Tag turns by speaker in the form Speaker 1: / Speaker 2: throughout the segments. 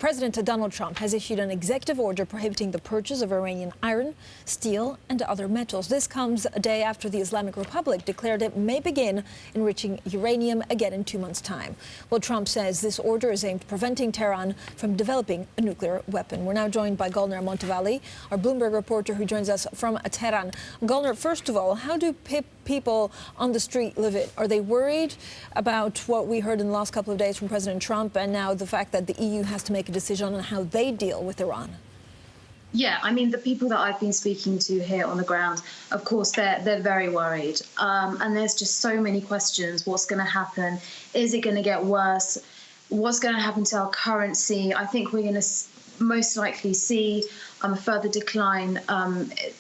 Speaker 1: President Donald Trump has issued an executive order prohibiting the purchase of Iranian iron, steel and other metals. This comes a day after the Islamic Republic declared it may begin enriching uranium again in 2 months' time. Well, Trump says this order is aimed at preventing Tehran from developing a nuclear weapon. We're now joined by Golnar Motevalli, our Bloomberg reporter who joins us from Tehran. Golnar, first of all, how do people on the street live it? Are they worried about what we heard in the last couple of days from President Trump and now the fact that the EU has to make a decision on how they deal with Iran?
Speaker 2: Yeah, I mean, the people that I've been speaking to here on the ground, of course, they're very worried. And there's just so many questions. What's going to happen? Is it going to get worse? What's going to happen to our currency? I think we're going to most likely see a further decline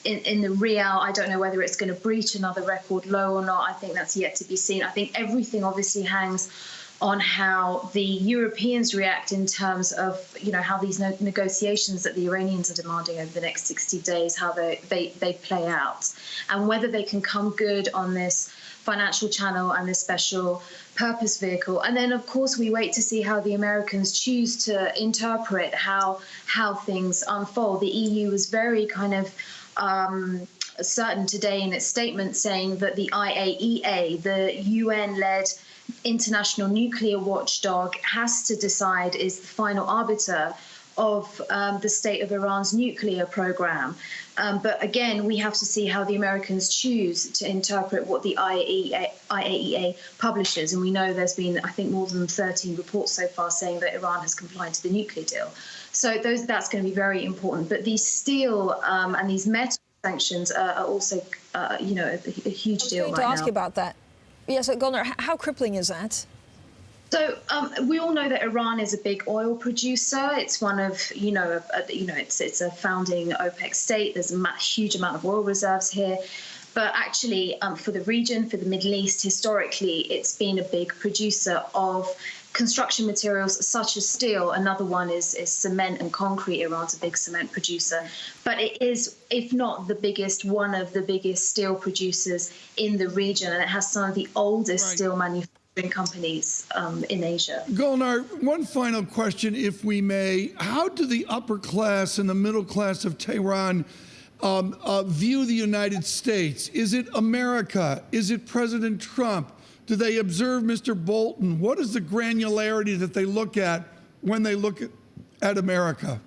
Speaker 2: in the real. I don't know whether it's going to breach another record low or not. I think that's yet to be seen. I think everything obviously hangs on how the Europeans react in terms of, how these negotiations that the Iranians are demanding over the next 60 days, how they play out, and whether they can come good on this financial channel and this special purpose vehicle. And then, of course, we wait to see how the Americans choose to interpret how things unfold. The EU was very kind of certain today in its statement, saying that the IAEA, the UN-led international nuclear watchdog, has to decide, is the final arbiter of the state of Iran's nuclear program. But again, we have to see how the Americans choose to interpret what the IAEA publishes. And we know there's been, I think, more than 13 reports so far saying that Iran has complied to the nuclear deal. So that's going to be very important. But these steel and these metal sanctions are also, a huge deal right now.
Speaker 1: To ask you about that. Yes, Golnar, how crippling is that?
Speaker 2: So we all know that Iran is a big oil producer. It's one of, it's a founding OPEC state. There's a huge amount of oil reserves here. But actually, for the region, for the Middle East, historically, it's been a big producer of construction materials such as steel. Another one is cement and concrete. Iran's a big cement producer. But it is, if not the biggest, one of the biggest steel producers in the region. And it has some of the oldest steel manufacturing companies in Asia.
Speaker 3: Golnar, one final question, if we may. How do the upper class and the middle class of Tehran view the United States? Is it America? Is it President Trump? Do they observe Mr. Bolton? What is the granularity that they look at when they look at America?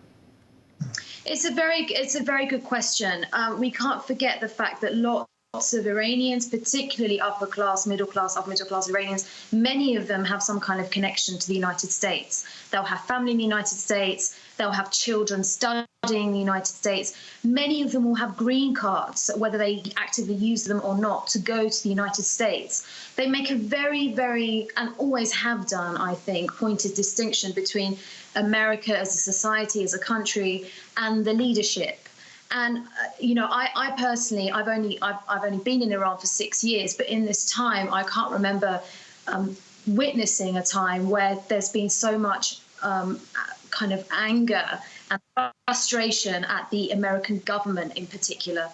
Speaker 2: It's a very good question. We can't forget the fact that lots of Iranians, particularly upper class, middle class, upper middle class Iranians, many of them have some kind of connection to the United States. They'll have family in the United States. They'll have children studying in the United States. Many of them will have green cards, whether they actively use them or not, to go to the United States. They make a very, very, and always have done, I think, pointed distinction between America as a society, as a country, and the leadership. And I personally, I've only been in Iran for 6 years, but in this time, I can't remember witnessing a time where there's been so much kind of anger and frustration at the American government in particular.